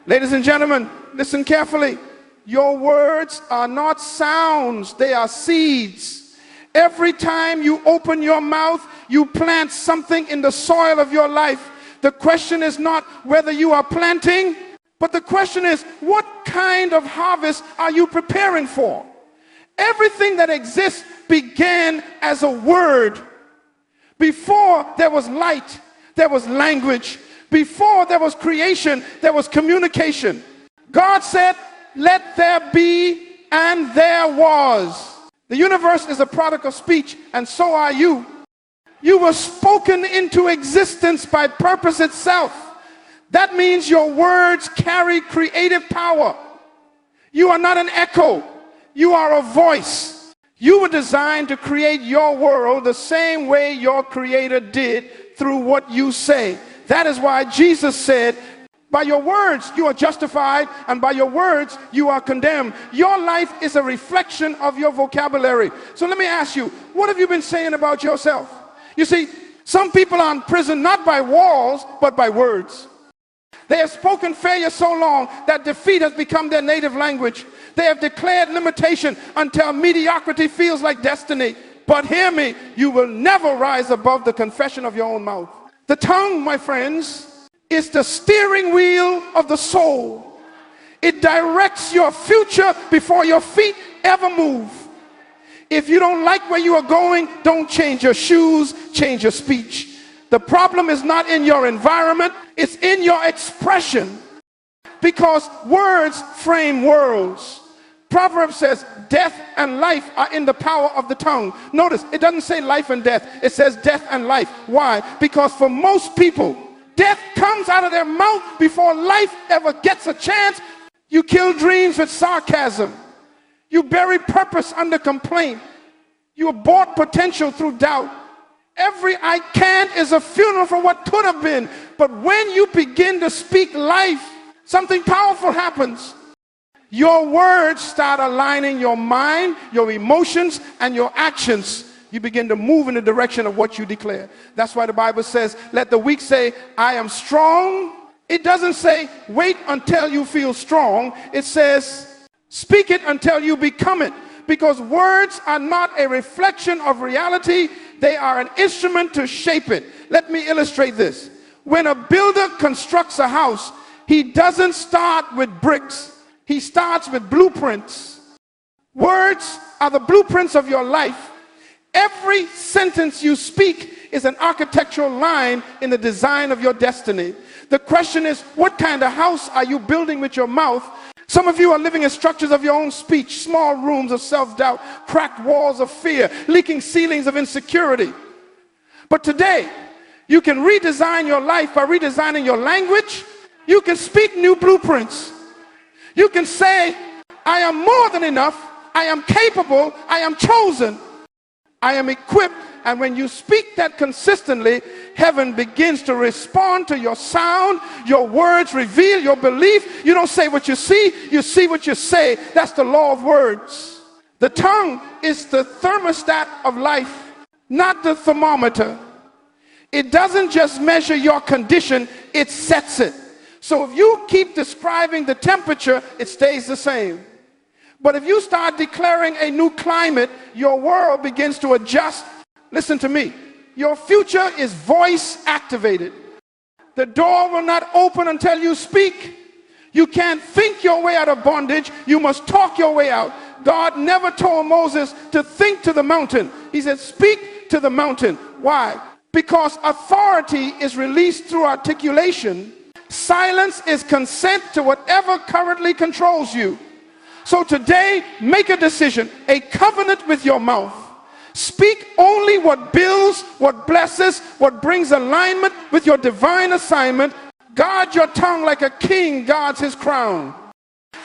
Ladies and gentlemen, listen carefully. Your words are not sounds, they are seeds. Every time you open your mouth, you plant something in the soil of your life. The question is not whether you are planting, but the question is, what kind of harvest are you preparing for? Everything that exists began as a word. Before there was light, there was language. Before there was creation, there was communication. God said, let there be, and there was. The universe is a product of speech, and so are you. You were spoken into existence by purpose itself. That means your words carry creative power. You are not an echo. You are a voice. You were designed to create your world the same way your Creator did through what you say. That is why Jesus said, by your words you are justified, and by your words you are condemned. Your life is a reflection of your vocabulary. So let me ask you, what have you been saying about yourself? You see, some people are in prison not by walls, but by words. They have spoken failure so long that defeat has become their native language. They have declared limitation until mediocrity feels like destiny. But hear me, you will never rise above the confession of your own mouth. The tongue, my friends, is the steering wheel of the soul. It directs your future before your feet ever move. If you don't like where you are going, don't change your shoes, change your speech. The problem is not in your environment, it's in your expression. Because words frame worlds. Proverbs says death and life are in the power of the tongue. Notice, it doesn't say life and death, it says death and life. Why? Because for most people, death comes out of their mouth before life ever gets a chance. You kill dreams with sarcasm. You bury purpose under complaint. You abort potential through doubt. Every I can't is a funeral for what could have been. But when you begin to speak life, something powerful happens. Your words start aligning your mind, your emotions, and your actions. You begin to move in the direction of what you declare. That's why the Bible says, let the weak say, I am strong. It doesn't say, wait until you feel strong. It says, speak it until you become it. Because words are not a reflection of reality. They are an instrument to shape it. Let me illustrate this. When a builder constructs a house, he doesn't start with bricks. He starts with blueprints. Words are the blueprints of your life. Every sentence you speak is an architectural line in the design of your destiny. The question is, what kind of house are you building with your mouth? Some of you are living in structures of your own speech, small rooms of self-doubt, cracked walls of fear, leaking ceilings of insecurity. But today, you can redesign your life by redesigning your language. You can speak new blueprints. You can say, I am more than enough, I am capable, I am chosen, I am equipped. And when you speak that consistently, heaven begins to respond to your sound. Your words reveal your belief. You don't say what you see what you say. That's the law of words. The tongue is the thermostat of life, not the thermometer. It doesn't just measure your condition, it sets it. So if you keep describing the temperature, it stays the same. But if you start declaring a new climate, your world begins to adjust. Listen to me. Your future is voice activated. The door will not open until you speak. You can't think your way out of bondage. You must talk your way out. God never told Moses to think to the mountain. He said, speak to the mountain. Why? Because authority is released through articulation. Silence is consent to whatever currently controls you. So today, make a decision, a covenant with your mouth. Speak only what builds, what blesses, what brings alignment with your divine assignment. Guard your tongue like a king guards his crown.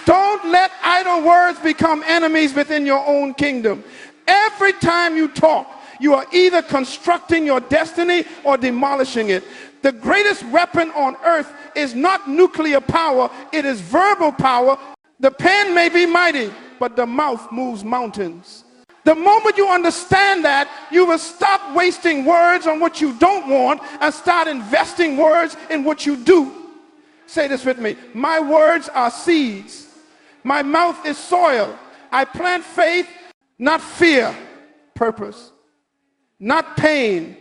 Don't let idle words become enemies within your own kingdom. Every time you talk, you are either constructing your destiny or demolishing it. The greatest weapon on earth is not nuclear power, it is verbal power. The pen may be mighty, but the mouth moves mountains. The moment you understand that, you will stop wasting words on what you don't want and start investing words in what you do. Say this with me. My words are seeds. My mouth is soil. I plant faith, not fear. Purpose, not pain.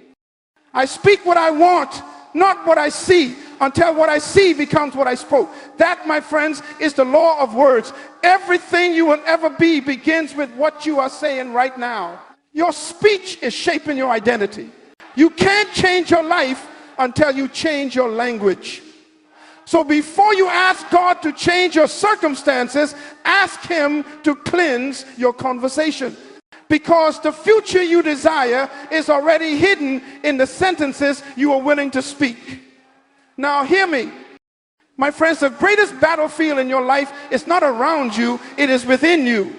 I speak what I want, not what I see, until what I see becomes what I spoke. That, my friends, is the law of words. Everything you will ever be begins with what you are saying right now. Your speech is shaping your identity. You can't change your life until you change your language. So before you ask God to change your circumstances, ask him to cleanse your conversation. Because the future you desire is already hidden in the sentences you are willing to speak. Now hear me. My friends, the greatest battlefield in your life is not around you, it is within you.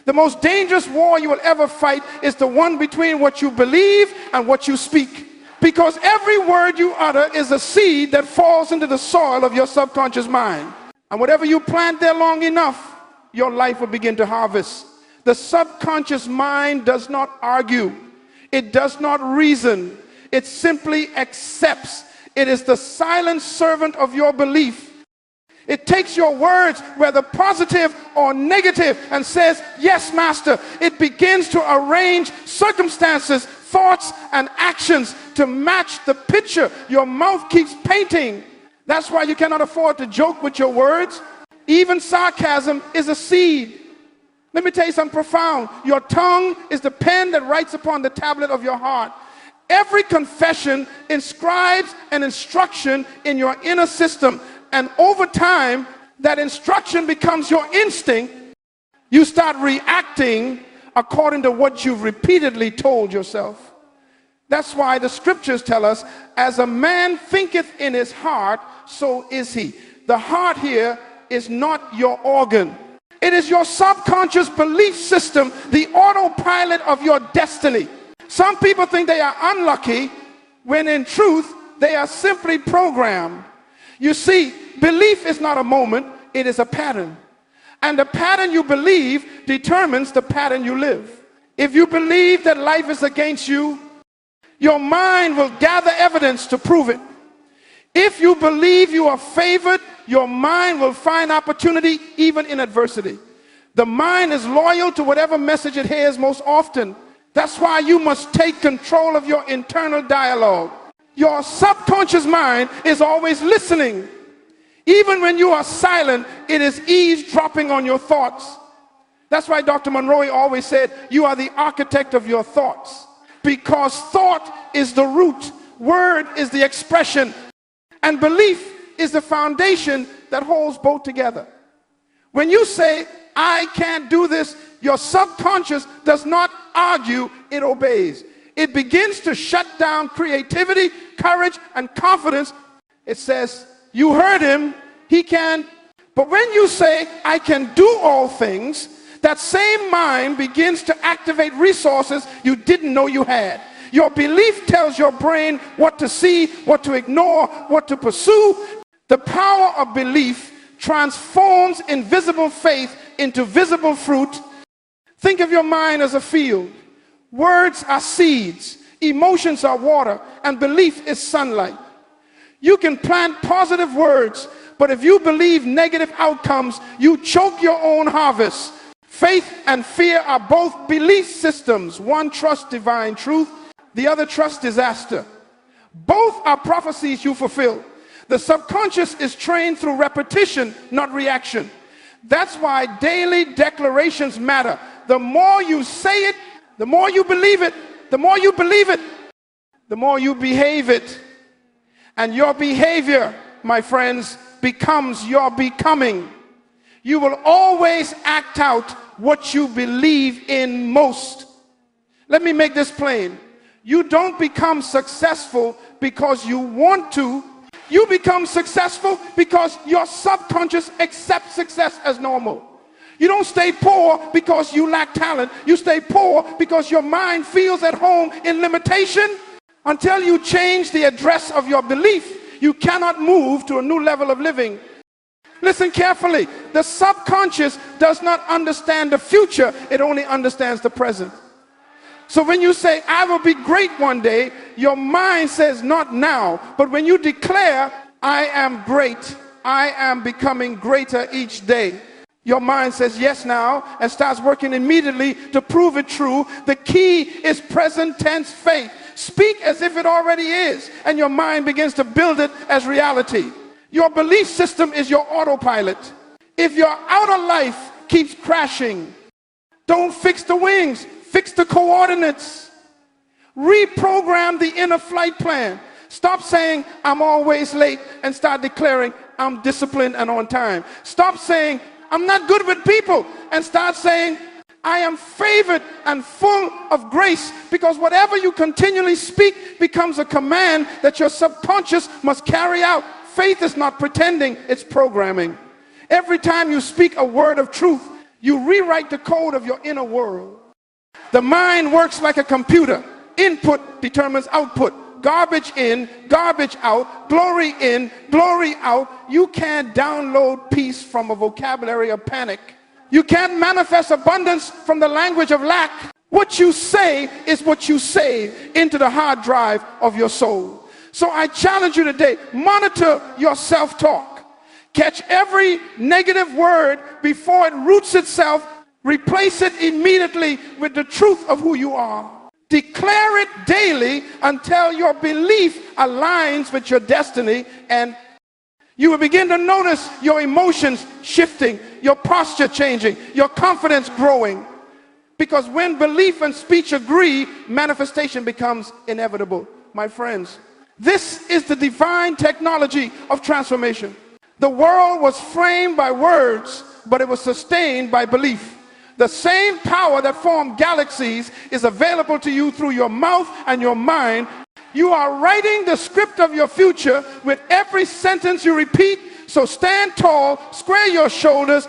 The most dangerous war you will ever fight is the one between what you believe and what you speak. Because every word you utter is a seed that falls into the soil of your subconscious mind. And whatever you plant there long enough, your life will begin to harvest. The subconscious mind does not argue. It does not reason. It simply accepts. It is the silent servant of your belief. It takes your words, whether positive or negative, and says, yes, master. It begins to arrange circumstances, thoughts, and actions to match the picture your mouth keeps painting. That's why you cannot afford to joke with your words. Even sarcasm is a seed. Let me tell you something profound. Your tongue is the pen that writes upon the tablet of your heart. Every confession inscribes an instruction in your inner system. And over time, that instruction becomes your instinct. You start reacting according to what you've repeatedly told yourself. That's why the scriptures tell us, as a man thinketh in his heart, so is he. The heart here is not your organ. It is your subconscious belief system, the autopilot of your destiny. Some people think they are unlucky when in truth they are simply programmed. You see, belief is not a moment, it is a pattern. And the pattern you believe determines the pattern you live. If you believe that life is against you, your mind will gather evidence to prove it. If you believe you are favored, your mind will find opportunity even in adversity. The mind is loyal to whatever message it hears most often. That's why you must take control of your internal dialogue. Your subconscious mind is always listening. Even when you are silent, it is eavesdropping on your thoughts. That's why Dr. Munroe always said, you are the architect of your thoughts. Because thought is the root, word is the expression, and belief is the foundation that holds both together. When you say, I can't do this, your subconscious does not argue, it obeys. It begins to shut down creativity, courage, and confidence. It says, you heard him, he can. But when you say, I can do all things, that same mind begins to activate resources you didn't know you had. Your belief tells your brain what to see, what to ignore, what to pursue. The power of belief transforms invisible faith into visible fruit. Think of your mind as a field. Words are seeds, emotions are water, and belief is sunlight. You can plant positive words, but if you believe negative outcomes, you choke your own harvest. Faith and fear are both belief systems. One trusts divine truth, the other trusts disaster. Both are prophecies you fulfill. The subconscious is trained through repetition, not reaction. That's why daily declarations matter. The more you say it, the more you believe it. The more you believe it, the more you behave it. And your behavior, my friends, becomes your becoming. You will always act out what you believe in most. Let me make this plain. You don't become successful because you want to. You become successful because your subconscious accepts success as normal. You don't stay poor because you lack talent. You stay poor because your mind feels at home in limitation. Until you change the address of your belief, you cannot move to a new level of living. Listen carefully. The subconscious does not understand the future. It only understands the present. So when you say, I will be great one day, your mind says, not now. But when you declare, I am great, I am becoming greater each day. Your mind says yes now and starts working immediately to prove it true. The key is present tense faith. Speak as if it already is, and your mind begins to build it as reality. Your belief system is your autopilot. If your outer life keeps crashing, don't fix the wings, fix the coordinates. Reprogram the inner flight plan. Stop saying, I'm always late, and start declaring, I'm disciplined and on time. Stop saying, I'm not good with people, and start saying, I am favored and full of grace, because whatever you continually speak becomes a command that your subconscious must carry out. Faith is not pretending, it's programming. Every time you speak a word of truth, you rewrite the code of your inner world. The mind works like a computer. Input determines output. Garbage in, garbage out, glory in, glory out. You can't download peace from a vocabulary of panic. You can't manifest abundance from the language of lack. What you say is what you save into the hard drive of your soul. So I challenge you today, monitor your self-talk. Catch every negative word before it roots itself. Replace it immediately with the truth of who you are. Declare it daily until your belief aligns with your destiny, and you will begin to notice your emotions shifting, your posture changing, your confidence growing. Because when belief and speech agree, manifestation becomes inevitable. My friends, this is the divine technology of transformation. The world was framed by words, but it was sustained by belief. The same power that formed galaxies is available to you through your mouth and your mind. You are writing the script of your future with every sentence you repeat. So stand tall, square your shoulders,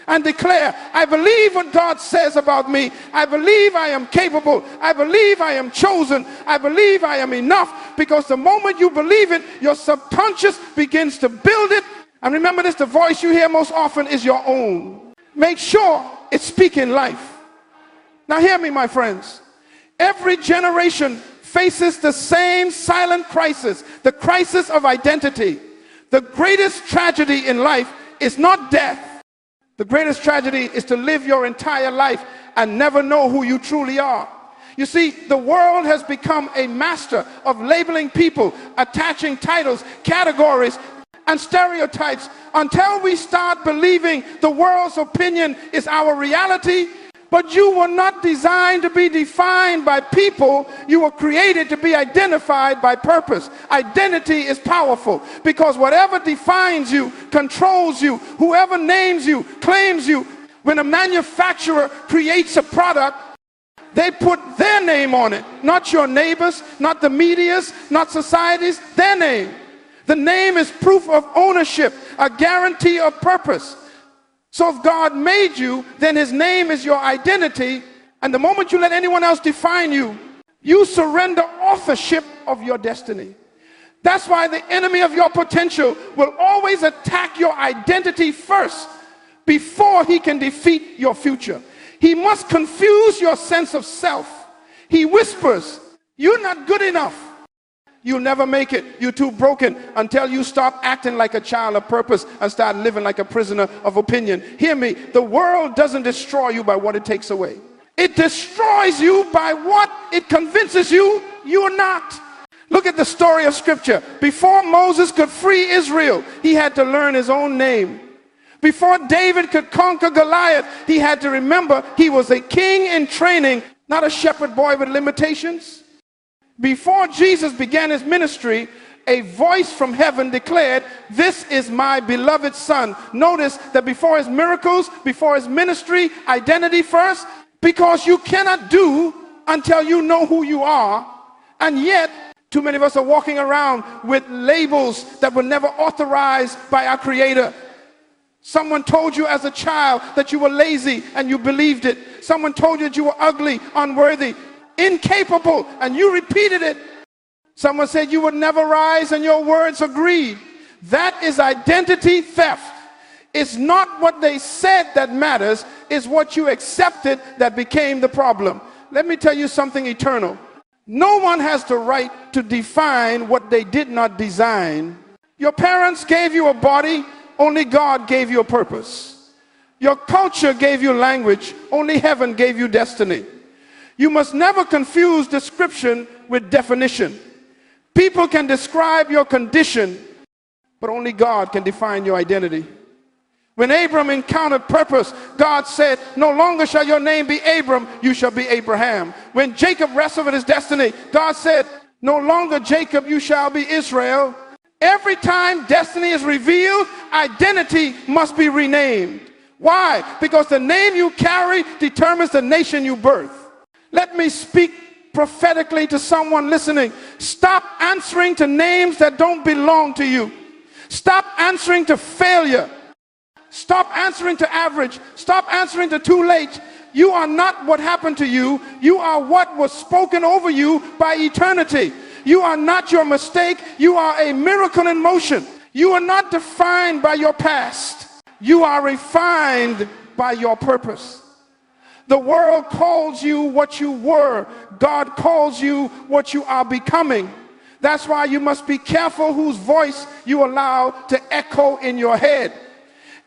and declare, I believe what God says about me. I believe I am capable. I believe I am chosen. I believe I am enough. Because the moment you believe it, your subconscious begins to build it. And remember this, the voice you hear most often is your own. Make sure it's speaking life. Now hear me, my friends. Every generation faces the same silent crisis, the crisis of identity. The greatest tragedy in life is not death. The greatest tragedy is to live your entire life and never know who you truly are. You see, the world has become a master of labeling people, attaching titles, categories, and stereotypes. Until we start believing the world's opinion is our reality. But you were not designed to be defined by people. You were created to be identified by purpose. Identity is powerful, because whatever defines you, controls you, whoever names you, claims you. When a manufacturer creates a product, they put their name on it, not your neighbors, not the media's, not society's, their name. The name is proof of ownership, a guarantee of purpose. So if God made you, then his name is your identity. And the moment you let anyone else define you, you surrender authorship of your destiny. That's why the enemy of your potential will always attack your identity first before he can defeat your future. He must confuse your sense of self. He whispers, you're not good enough. You'll never make it. You're too broken, until you stop acting like a child of purpose and start living like a prisoner of opinion. Hear me. The world doesn't destroy you by what it takes away. It destroys you by what it convinces you you're not. Look at the story of Scripture. Before Moses could free Israel, he had to learn his own name. Before David could conquer Goliath, he had to remember he was a king in training, not a shepherd boy with limitations. Before Jesus began his ministry, a voice from heaven declared, this is my beloved son. Notice that before his miracles, before his ministry, identity first, because you cannot do until you know who you are. And yet, too many of us are walking around with labels that were never authorized by our Creator. Someone told you as a child that you were lazy and you believed it. Someone told you that you were ugly, unworthy, incapable, and you repeated it. Someone said you would never rise and your words agreed. That is identity theft. It's not what they said that matters, it's what you accepted that became the problem. Let me tell you something eternal. No one has the right to define what they did not design. Your parents gave you a body, only God gave you a purpose. Your culture gave you language, only heaven gave you destiny. You must never confuse description with definition. People can describe your condition, but only God can define your identity. When Abram encountered purpose, God said, no longer shall your name be Abram, you shall be Abraham. When Jacob wrestled with his destiny, God said, no longer Jacob, you shall be Israel. Every time destiny is revealed, identity must be renamed. Why? Because the name you carry determines the nation you birth. Let me speak prophetically to someone listening. Stop answering to names that don't belong to you. Stop answering to failure. Stop answering to average. Stop answering to too late. You are not what happened to you. You are what was spoken over you by eternity. You are not your mistake. You are a miracle in motion. You are not defined by your past. You are refined by your purpose. The world calls you what you were. God calls you what you are becoming. That's why you must be careful whose voice you allow to echo in your head.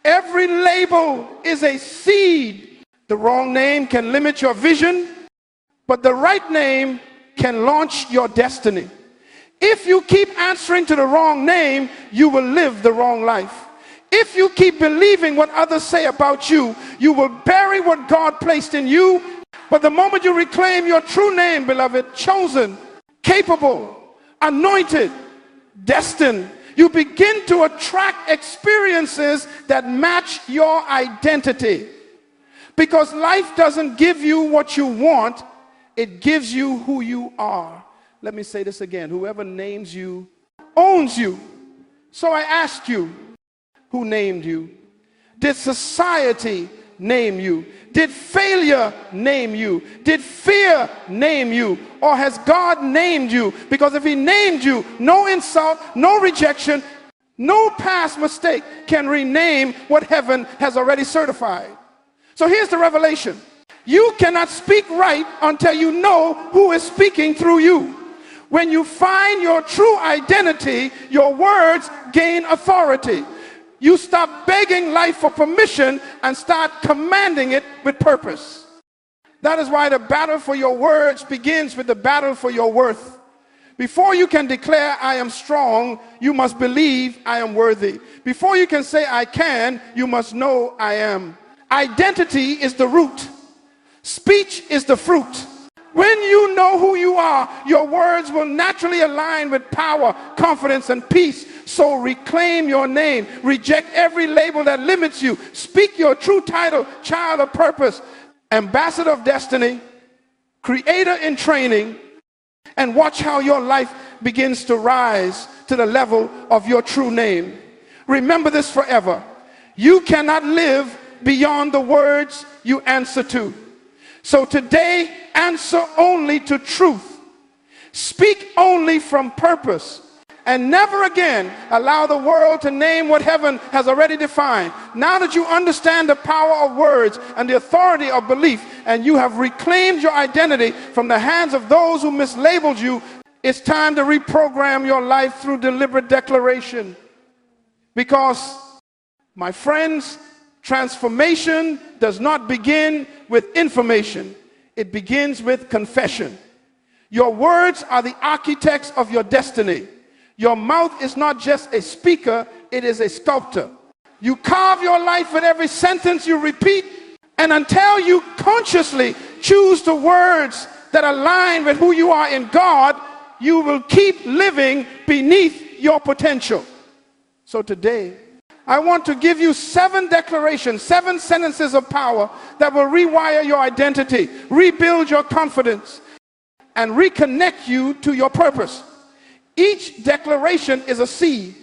Every label is a seed. The wrong name can limit your vision, but the right name can launch your destiny. If you keep answering to the wrong name, you will live the wrong life. If you keep believing what others say about you, you will bury what God placed in you. But the moment you reclaim your true name, beloved, chosen, capable, anointed, destined, you begin to attract experiences that match your identity. Because life doesn't give you what you want, it gives you who you are. Let me say this again. Whoever names you owns you. So I ask you, who named you? Did society name you? Did failure name you? Did fear name you? Or has God named you? Because if he named you, no insult, no rejection, no past mistake can rename what heaven has already certified. So here's the revelation. You cannot speak right until you know who is speaking through you. When you find your true identity, your words gain authority. You stop begging life for permission and start commanding it with purpose. That is why the battle for your words begins with the battle for your worth. Before you can declare I am strong, you must believe I am worthy. Before you can say I can, you must know I am. Identity is the root. Speech is the fruit. When you know who you are, your words will naturally align with power, confidence, and peace. So reclaim your name. Reject every label that limits you. Speak your true title, child of purpose, ambassador of destiny, creator in training, and watch how your life begins to rise to the level of your true name. Remember this forever. You cannot live beyond the words you answer to. So today, answer only to truth. Speak only from purpose. And never again allow the world to name what heaven has already defined. Now that you understand the power of words and the authority of belief, and you have reclaimed your identity from the hands of those who mislabeled you, it's time to reprogram your life through deliberate declaration. Because, my friends, transformation does not begin with information. It begins with confession. Your words are the architects of your destiny. Your mouth is not just a speaker, it is a sculptor. You carve your life with every sentence you repeat, and until you consciously choose the words that align with who you are in God, you will keep living beneath your potential. So today, I want to give you 7 declarations, 7 sentences of power that will rewire your identity, rebuild your confidence, and reconnect you to your purpose. Each declaration is a seed.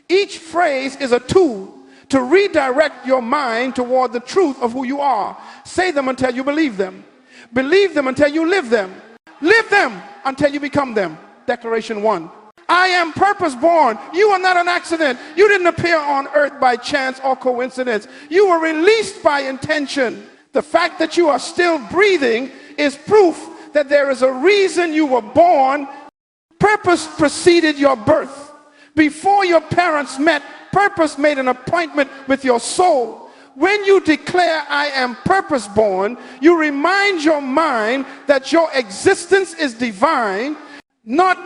Each phrase is a tool to redirect your mind toward the truth of who you are. Say them until you believe them. Believe them until you live them. Live them until you become them. Declaration 1. I am purpose born. You are not an accident. You didn't appear on earth by chance or coincidence. You were released by intention. The fact that you are still breathing is proof that there is a reason you were born. Purpose preceded your birth. Before your parents met, purpose made an appointment with your soul. When you declare, I am purpose born, you remind your mind that your existence is divine, not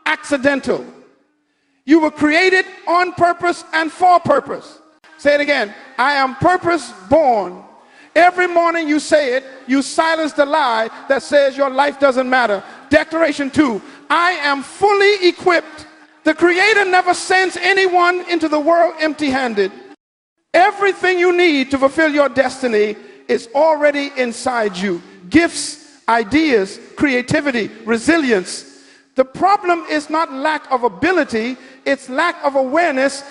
accidental. You were created on purpose and for purpose. Say it again. I am purpose born. Every morning you say it, you silence the lie that says your life doesn't matter. Declaration 2. I am fully equipped. The Creator never sends anyone into the world empty-handed. Everything you need to fulfill your destiny is already inside you. Gifts, ideas, creativity, resilience. The problem is not lack of ability, it's lack of awareness.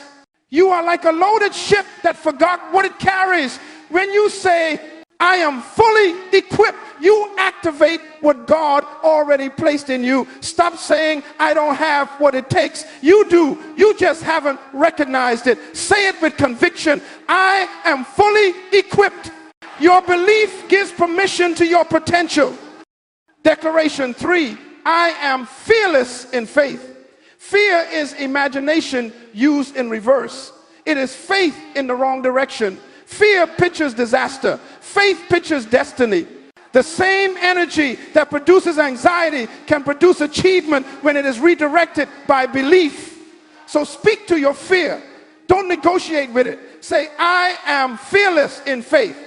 You are like a loaded ship that forgot what it carries. When you say, I am fully equipped, you activate what God already placed in you. Stop saying, I don't have what it takes. You do. You just haven't recognized it. Say it with conviction. I am fully equipped. Your belief gives permission to your potential. Declaration 3. I am fearless in faith. Fear is imagination used in reverse. It is faith in the wrong direction. Fear pictures disaster. Faith pictures destiny. The same energy that produces anxiety can produce achievement when it is redirected by belief. So speak to your fear. Don't negotiate with it. Say, I am fearless in faith.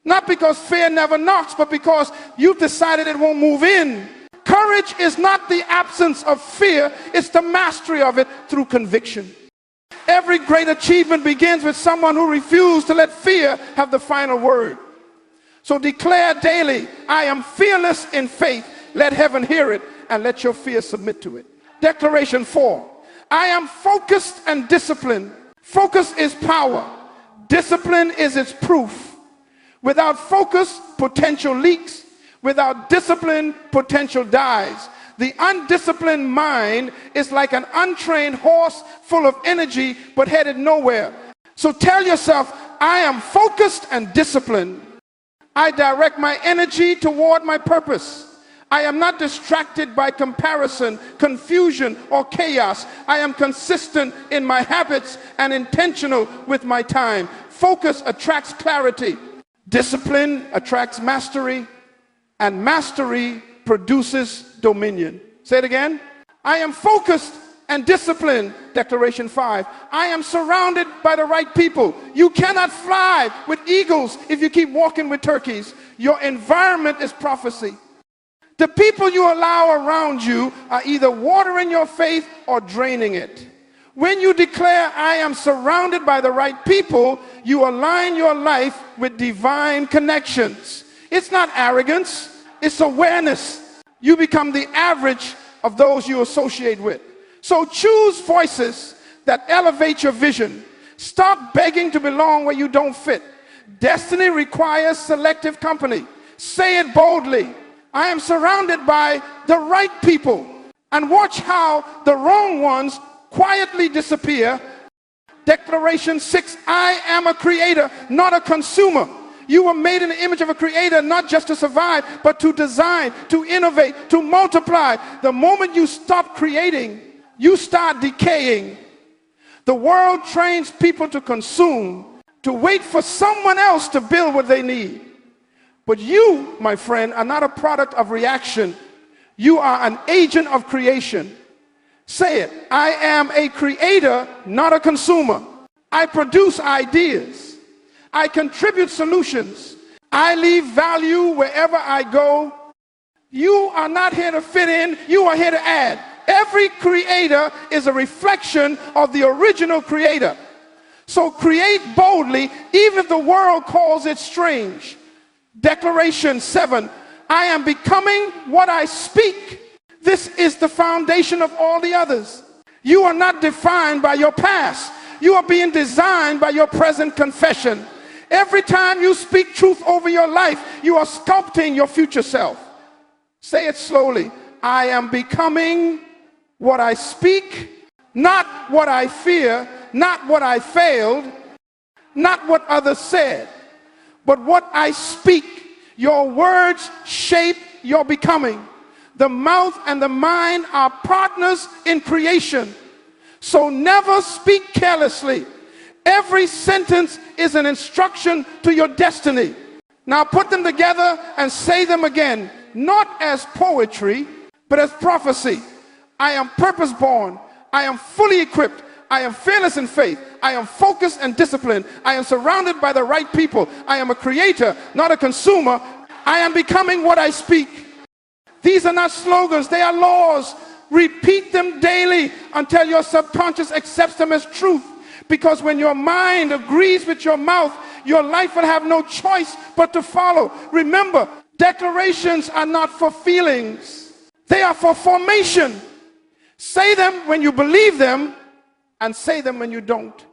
Not because fear never knocks, but because you've decided it won't move in. Courage is not the absence of fear, it's the mastery of it through conviction. Every great achievement begins with someone who refused to let fear have the final word. So declare daily, I am fearless in faith. Let heaven hear it and let your fear submit to it. Declaration 4. I am focused and disciplined. Focus is power. Discipline is its proof. Without focus, potential leaks. Without discipline, potential dies. The undisciplined mind is like an untrained horse full of energy but headed nowhere. So tell yourself, I am focused and disciplined. I direct my energy toward my purpose. I am not distracted by comparison, confusion, or chaos. I am consistent in my habits and intentional with my time. Focus attracts clarity. Discipline attracts mastery. And mastery produces dominion. Say it again. I am focused and disciplined. Declaration 5. I am surrounded by the right people. You cannot fly with eagles if you keep walking with turkeys. Your environment is prophecy. The people you allow around you are either watering your faith or draining it. When you declare, I am surrounded by the right people, you align your life with divine connections. It's not arrogance, it's awareness. You become the average of those you associate with. So choose voices that elevate your vision. Stop begging to belong where you don't fit. Destiny requires selective company. Say it boldly. I am surrounded by the right people. And watch how the wrong ones quietly disappear. Declaration 6. I am a creator, not a consumer. You were made in the image of a creator, not just to survive, but to design, to innovate, to multiply. The moment you stop creating, you start decaying. The world trains people to consume, to wait for someone else to build what they need. But you, my friend, are not a product of reaction. You are an agent of creation. Say it. I am a creator, not a consumer. I produce ideas. I contribute solutions. I leave value wherever I go. You are not here to fit in. You are here to add. Every creator is a reflection of the original creator. So create boldly, even if the world calls it strange. Declaration 7. I am becoming what I speak. This is the foundation of all the others. You are not defined by your past. You are being designed by your present confession. Every time you speak truth over your life, you are sculpting your future self. Say it slowly. I am becoming what I speak, not what I fear, not what I failed, not what others said, but what I speak. Your words shape your becoming. The mouth and the mind are partners in creation. So never speak carelessly. Every sentence is an instruction to your destiny. Now put them together and say them again, not as poetry, but as prophecy. I am purpose-born. I am fully equipped. I am fearless in faith. I am focused and disciplined. I am surrounded by the right people. I am a creator, not a consumer. I am becoming what I speak. These are not slogans, they are laws. Repeat them daily until your subconscious accepts them as truth. Because when your mind agrees with your mouth, your life will have no choice but to follow. Remember, declarations are not for feelings. They are for formation. Say them when you believe them and say them when you don't.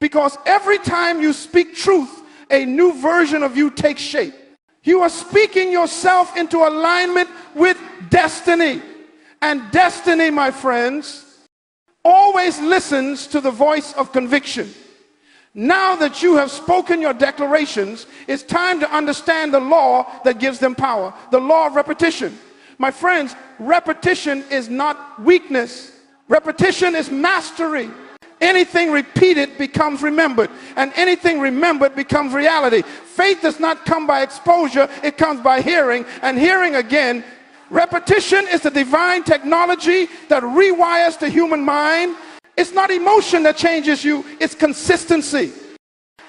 Because every time you speak truth, a new version of you takes shape. You are speaking yourself into alignment with destiny. And destiny, my friends, always listens to the voice of conviction. Now that you have spoken your declarations, it's time to understand the law that gives them power, the law of repetition. My friends, repetition is not weakness. Repetition is mastery. Anything repeated becomes remembered, and anything remembered becomes reality. Faith does not come by exposure, it comes by hearing, and hearing again. Repetition is the divine technology that rewires the human mind. It's not emotion that changes you, it's consistency.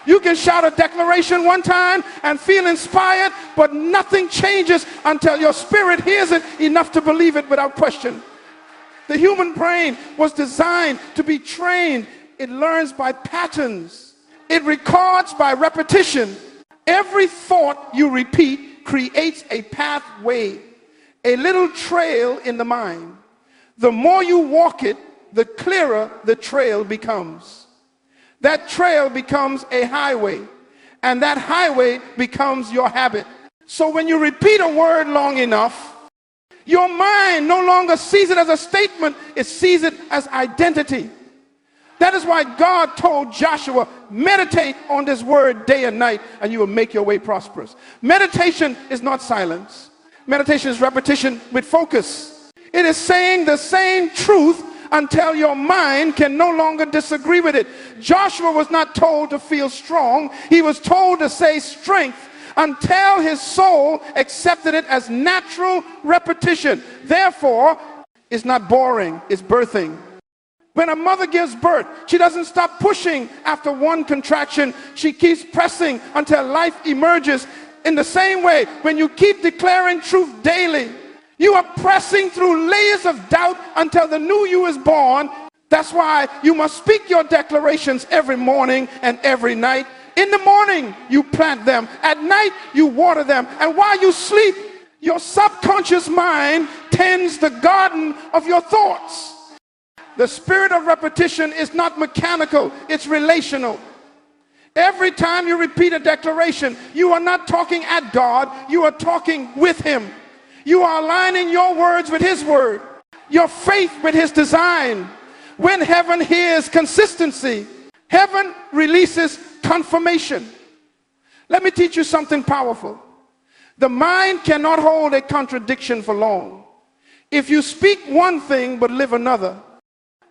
You can shout a declaration one time and feel inspired, but nothing changes until your spirit hears it enough to believe it without question. The human brain was designed to be trained. It learns by patterns. It records by repetition. Every thought you repeat creates a pathway, a little trail in the mind. The more you walk it, the clearer the trail becomes. That trail becomes a highway, and that highway becomes your habit. So when you repeat a word long enough, your mind no longer sees it as a statement, it sees it as identity. That is why God told Joshua, meditate on this word day and night, and you will make your way prosperous. Meditation is not silence. Meditation is repetition with focus. It is saying the same truth until your mind can no longer disagree with it. Joshua was not told to feel strong. He was told to say strength until his soul accepted it as natural repetition. Therefore, it's not boring, it's birthing. When a mother gives birth, she doesn't stop pushing after one contraction. She keeps pressing until life emerges. In the same way, when you keep declaring truth daily, you are pressing through layers of doubt until the new you is born. That's why you must speak your declarations every morning and every night. In the morning, you plant them. At night, you water them. And while you sleep, your subconscious mind tends the garden of your thoughts. The spirit of repetition is not mechanical, it's relational. Every time you repeat a declaration, you are not talking at God, you are talking with Him. You are aligning your words with His word, your faith with His design. When heaven hears consistency, heaven releases confirmation. Let me teach you something powerful. The mind cannot hold a contradiction for long. If you speak one thing but live another,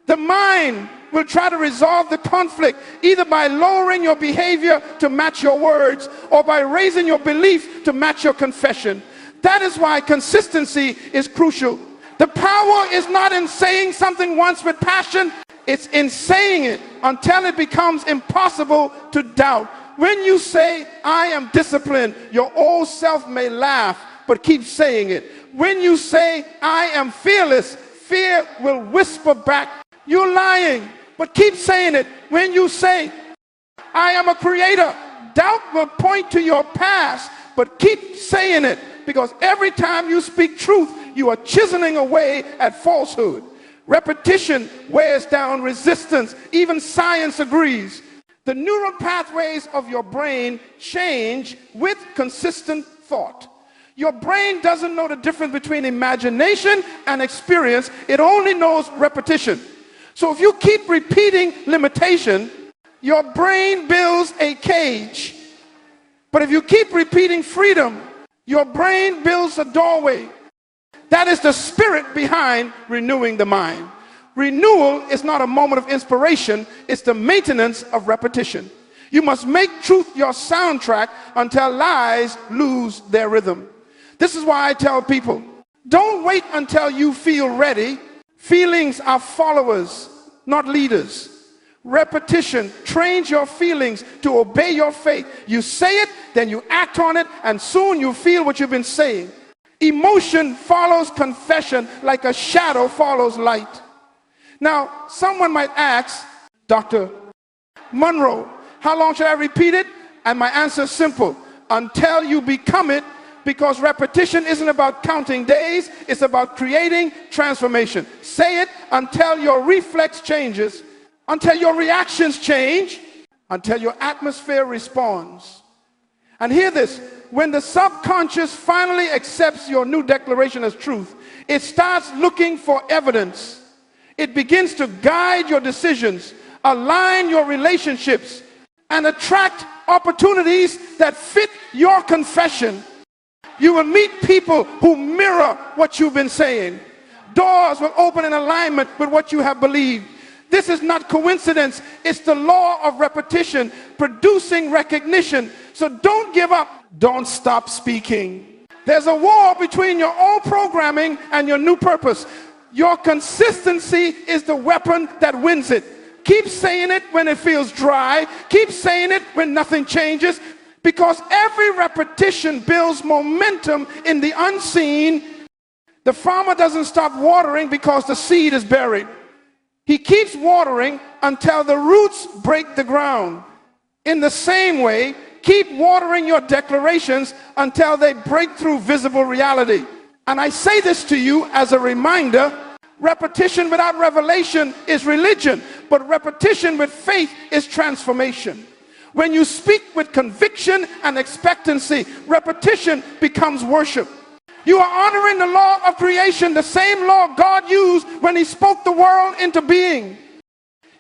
the mind will try to resolve the conflict either by lowering your behavior to match your words or by raising your belief to match your confession. That is why consistency is crucial. The power is not in saying something once with passion, it's in saying it until it becomes impossible to doubt. When you say, I am disciplined, your old self may laugh, but keep saying it. When you say, I am fearless, fear will whisper back, you're lying, but keep saying it. When you say, I am a creator, doubt will point to your past, but keep saying it. Because every time you speak truth, you are chiseling away at falsehood. Repetition wears down resistance. Even science agrees. The neural pathways of your brain change with consistent thought. Your brain doesn't know the difference between imagination and experience. It only knows repetition. So if you keep repeating limitation, your brain builds a cage. But if you keep repeating freedom, your brain builds a doorway. That is the spirit behind renewing the mind. Renewal is not a moment of inspiration, it's the maintenance of repetition. You must make truth your soundtrack until lies lose their rhythm. This is why I tell people, don't wait until you feel ready. Feelings are followers, not leaders. Repetition trains your feelings to obey your faith. You say it, then you act on it, and soon you feel what you've been saying. Emotion follows confession like a shadow follows light. Now, someone might ask, Dr. Munroe, how long should I repeat it? And my answer is simple: until you become it, because repetition isn't about counting days, it's about creating transformation. Say it until your reflex changes, until your reactions change, until your atmosphere responds. And hear this, when the subconscious finally accepts your new declaration as truth, it starts looking for evidence. It begins to guide your decisions, align your relationships, and attract opportunities that fit your confession. You will meet people who mirror what you've been saying. Doors will open in alignment with what you have believed. This is not coincidence. It's the law of repetition producing recognition. So don't give up. Don't stop speaking. There's a war between your old programming and your new purpose. Your consistency is the weapon that wins it. Keep saying it when it feels dry. Keep saying it when nothing changes, because every repetition builds momentum in the unseen. The farmer doesn't stop watering because the seed is buried. He keeps watering until the roots break the ground. In the same way, keep watering your declarations until they break through visible reality. And I say this to you as a reminder: repetition without revelation is religion, but repetition with faith is transformation. When you speak with conviction and expectancy, repetition becomes worship. You are honoring the law of creation, the same law God used when he spoke the world into being.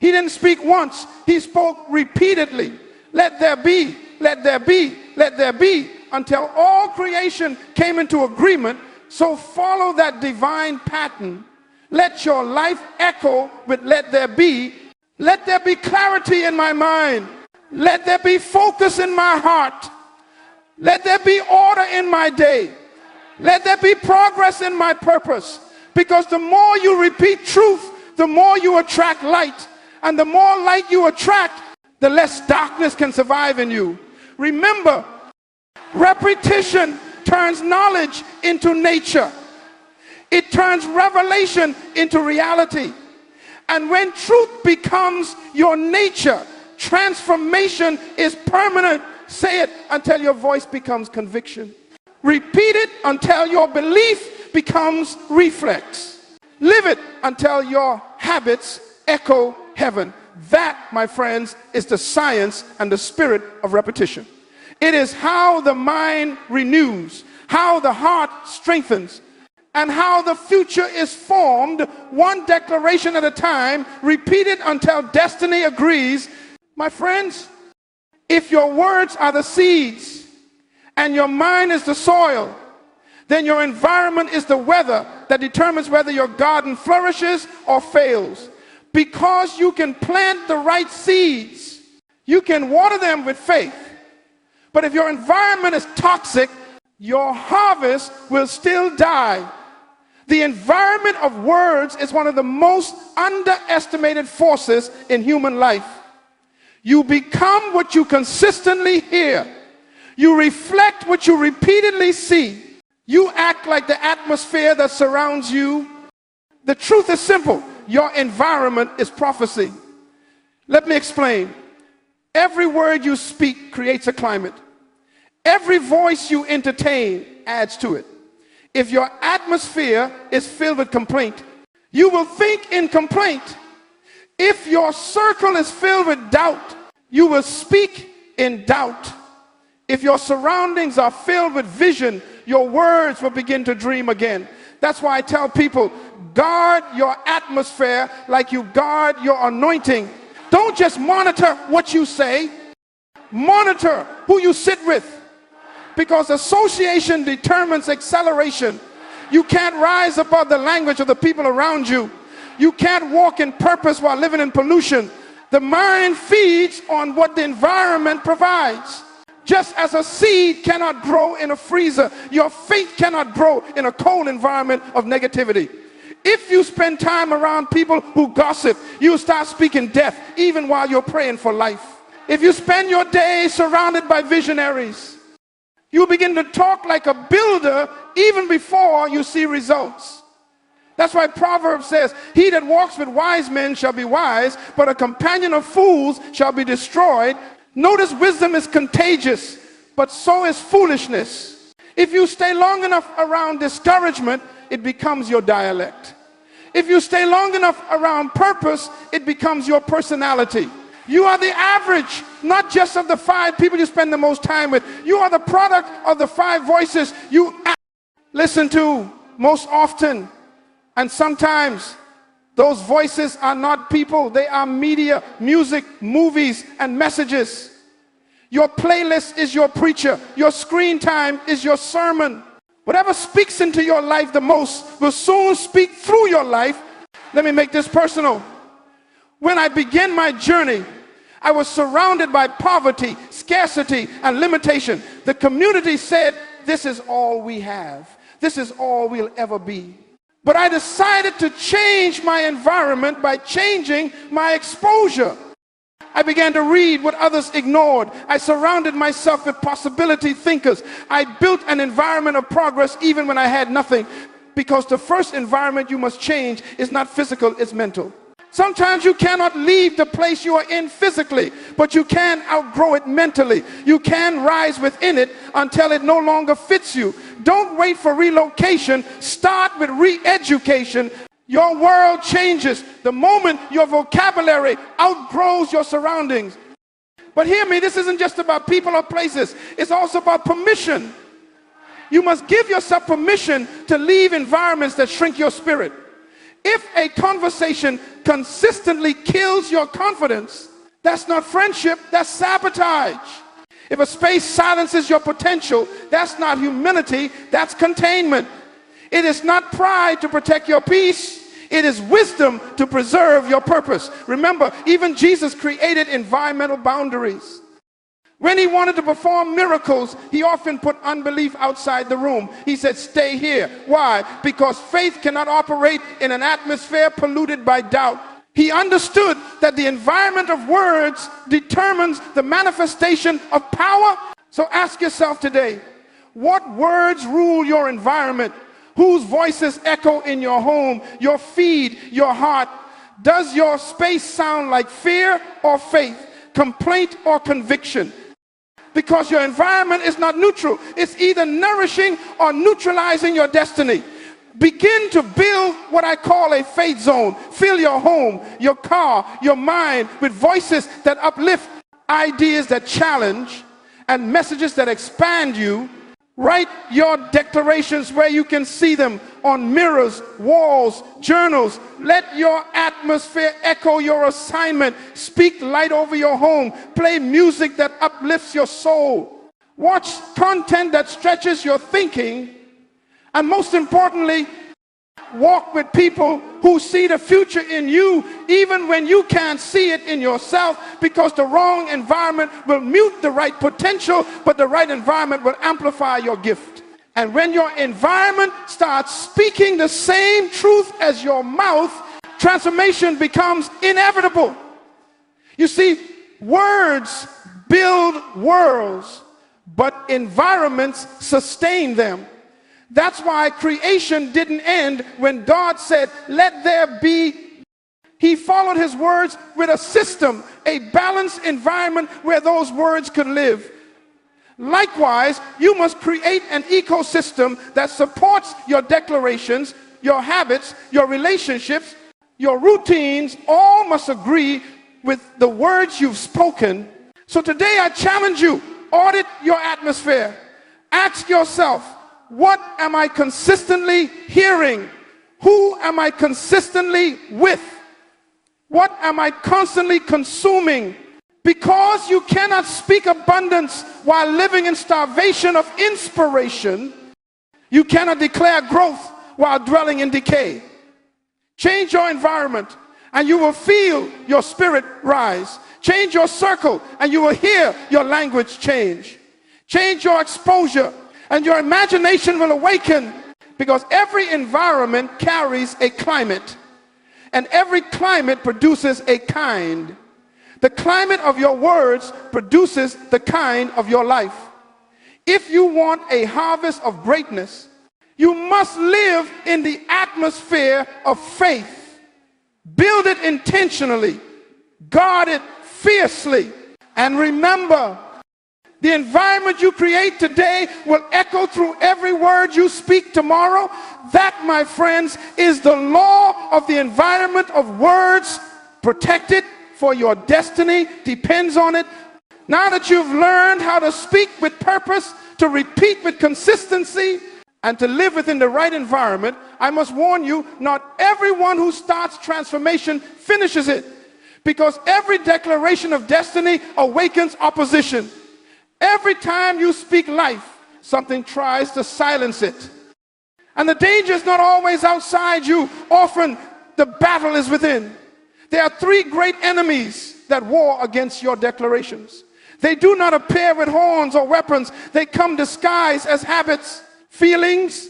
He didn't speak once, he spoke repeatedly. Let there be, let there be, let there be, until all creation came into agreement. So follow that divine pattern. Let your life echo with let there be. Let there be clarity in my mind. Let there be focus in my heart. Let there be order in my day. Let there be progress in my purpose. Because the more you repeat truth, the more you attract light. And the more light you attract, the less darkness can survive in you. Remember, repetition turns knowledge into nature. It turns revelation into reality. And when truth becomes your nature, transformation is permanent. Say it until your voice becomes conviction. Repeat it until your belief becomes reflex. Live it until your habits echo heaven. That, my friends, is the science and the spirit of repetition. It is how the mind renews, how the heart strengthens, and how the future is formed, one declaration at a time, repeated until destiny agrees. My friends, if your words are the seeds and your mind is the soil, then your environment is the weather that determines whether your garden flourishes or fails. Because you can plant the right seeds, you can water them with faith. But if your environment is toxic, your harvest will still die. The environment of words is one of the most underestimated forces in human life. You become what you consistently hear. You reflect what you repeatedly see. You act like the atmosphere that surrounds you. The truth is simple. Your environment is prophecy. Let me explain. Every word you speak creates a climate. Every voice you entertain adds to it. If your atmosphere is filled with complaint, you will think in complaint. If your circle is filled with doubt, you will speak in doubt. If your surroundings are filled with vision, your words will begin to dream again. That's why I tell people, guard your atmosphere like you guard your anointing. Don't just monitor what you say, monitor who you sit with. Because association determines acceleration. You can't rise above the language of the people around you. You can't walk in purpose while living in pollution. The mind feeds on what the environment provides. Just as a seed cannot grow in a freezer, your faith cannot grow in a cold environment of negativity. If you spend time around people who gossip, you start speaking death even while you're praying for life. If you spend your day surrounded by visionaries, you begin to talk like a builder even before you see results. That's why Proverbs says, he that walks with wise men shall be wise, but a companion of fools shall be destroyed. Notice wisdom is contagious, but so is foolishness. If you stay long enough around discouragement, it becomes your dialect. If you stay long enough around purpose, it becomes your personality. You are the average, not just of the 5 people you spend the most time with. You are the product of the 5 voices you listen to most often. And sometimes those voices are not people, they are media, music, movies, and messages. Your playlist is your preacher. Your screen time is your sermon. Whatever speaks into your life the most will soon speak through your life. Let me make this personal. When I began my journey, I was surrounded by poverty, scarcity, and limitation. The community said, this is all we have. This is all we'll ever be. But I decided to change my environment by changing my exposure. I began to read what others ignored. I surrounded myself with possibility thinkers. I built an environment of progress even when I had nothing. Because the first environment you must change is not physical, it's mental. Sometimes you cannot leave the place you are in physically, but you can outgrow it mentally. You can rise within it until it no longer fits you. Don't wait for relocation. Start with re-education. Your world changes the moment your vocabulary outgrows your surroundings. But hear me, this isn't just about people or places. It's also about permission. You must give yourself permission to leave environments that shrink your spirit. If a conversation consistently kills your confidence, that's not friendship, that's sabotage. If a space silences your potential, that's not humility, that's containment. It is not pride to protect your peace. It is wisdom to preserve your purpose. Remember, even Jesus created environmental boundaries. When he wanted to perform miracles, he often put unbelief outside the room. He said, stay here. Why? Because faith cannot operate in an atmosphere polluted by doubt. He understood that the environment of words determines the manifestation of power. So ask yourself today, what words rule your environment? Whose voices echo in your home, your feed, your heart? Does your space sound like fear or faith, complaint or conviction? Because your environment is not neutral. It's either nourishing or neutralizing your destiny. Begin to build what I call a faith zone. Fill your home, your car, your mind with voices that uplift, ideas that challenge, and messages that expand you. Write your declarations where you can see them on mirrors, walls, journals. Let your atmosphere echo your assignment. Speak light over your home. Play music that uplifts your soul. Watch content that stretches your thinking. And most importantly, walk with people who see the future in you even when you can't see it in yourself, because the wrong environment will mute the right potential, but the right environment will amplify your gift. And when your environment starts speaking the same truth as your mouth, transformation becomes inevitable. You see, words build worlds, but environments sustain them. That's why creation didn't end when God said, let there be. He followed his words with a system, a balanced environment where those words could live. Likewise, you must create an ecosystem that supports your declarations, your habits, your relationships, your routines. All must agree with the words you've spoken. So today I challenge you, audit your atmosphere. Ask yourself, what am I consistently hearing? Who am I consistently with? What am I constantly consuming? Because you cannot speak abundance while living in starvation of inspiration, you cannot declare growth while dwelling in decay. Change your environment and you will feel your spirit rise. Change your circle and you will hear your language change. Change your exposure and your imagination will awaken, because every environment carries a climate and every climate produces a kind. The climate of your words produces the kind of your life. If you want a harvest of greatness, you must live in the atmosphere of faith. Build it intentionally, guard it fiercely, and remember, the environment you create today will echo through every word you speak tomorrow. That, my friends, is the law of the environment of words. Protect it, for your destiny depends on it. Now that you've learned how to speak with purpose, to repeat with consistency, and to live within the right environment, I must warn you, not everyone who starts transformation finishes it, because every declaration of destiny awakens opposition. Every time you speak life, something tries to silence it. And the danger is not always outside you. Often the battle is within. There are three great enemies that war against your declarations. They do not appear with horns or weapons. They come disguised as habits, feelings,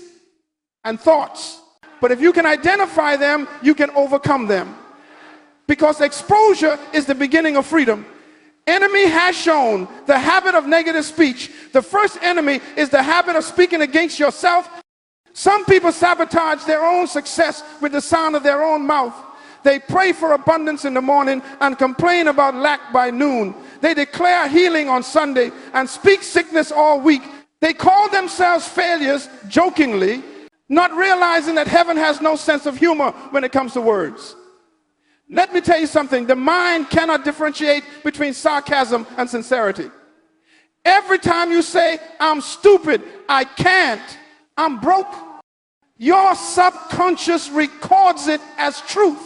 and thoughts. But if you can identify them, you can overcome them. Because exposure is the beginning of freedom. Enemy has shown the habit of negative speech. The first enemy is the habit of speaking against yourself. Some people sabotage their own success with the sound of their own mouth. They pray for abundance in the morning and complain about lack by noon. They declare healing on Sunday and speak sickness all week. They call themselves failures jokingly, not realizing that heaven has no sense of humor when it comes to words. Let me tell you something. The mind cannot differentiate between sarcasm and sincerity. Every time you say, I'm stupid, I can't, I'm broke, your subconscious records it as truth.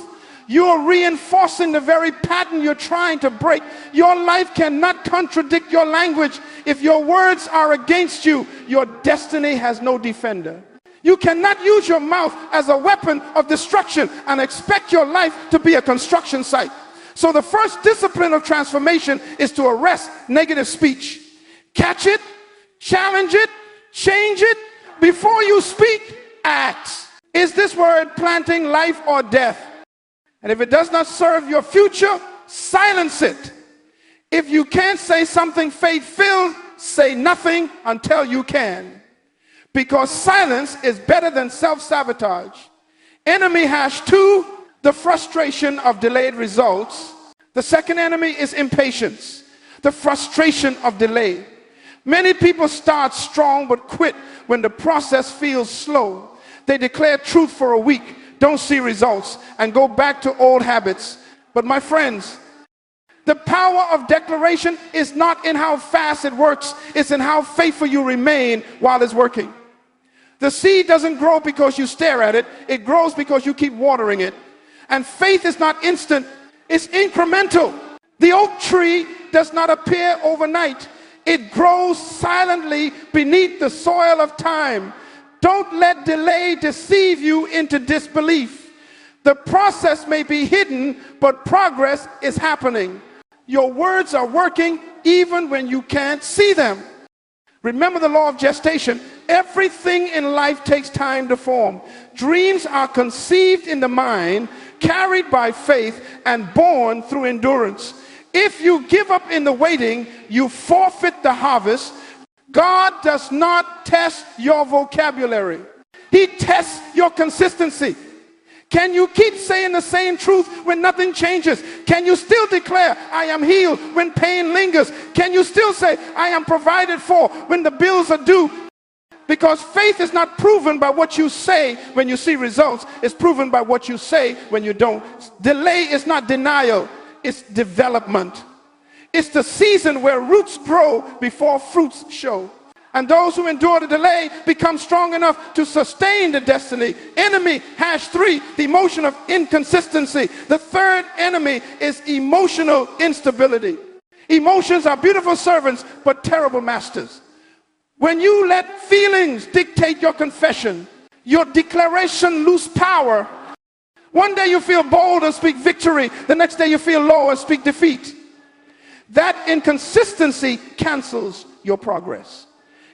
You're reinforcing the very pattern you're trying to break. Your life cannot contradict your language. If your words are against you, your destiny has no defender. You cannot use your mouth as a weapon of destruction and expect your life to be a construction site. So the first discipline of transformation is to arrest negative speech. Catch it, challenge it, change it. Before you speak, act. Is this word planting life or death? And if it does not serve your future, silence it. If you can't say something faith-filled, say nothing until you can. Because silence is better than self-sabotage. Enemy hash 2, the frustration of delayed results. The second enemy is impatience, the frustration of delay. Many people start strong but quit when the process feels slow. They declare truth for a week, don't see results, and go back to old habits. But my friends, the power of declaration is not in how fast it works, it's in how faithful you remain while it's working. The seed doesn't grow because you stare at it. It grows because you keep watering it. And faith is not instant. It's incremental. The oak tree does not appear overnight. It grows silently beneath the soil of time. Don't let delay deceive you into disbelief. The process may be hidden, but progress is happening. Your words are working even when you can't see them. Remember the law of gestation. Everything in life takes time to form. Dreams are conceived in the mind, carried by faith, and born through endurance. If you give up in the waiting, you forfeit the harvest. God does not test your vocabulary. He tests your consistency. Can you keep saying the same truth when nothing changes? Can you still declare, I am healed when pain lingers? Can you still say, I am provided for when the bills are due? Because faith is not proven by what you say when you see results. It's proven by what you say when you don't. Delay is not denial. It's development. It's the season where roots grow before fruits show. And those who endure the delay become strong enough to sustain the destiny. Enemy hash 3, the emotion of inconsistency. The third enemy is emotional instability. Emotions are beautiful servants, but terrible masters. When you let feelings dictate your confession, your declaration lose power. One day you feel bold and speak victory. The next day you feel low and speak defeat. That inconsistency cancels your progress.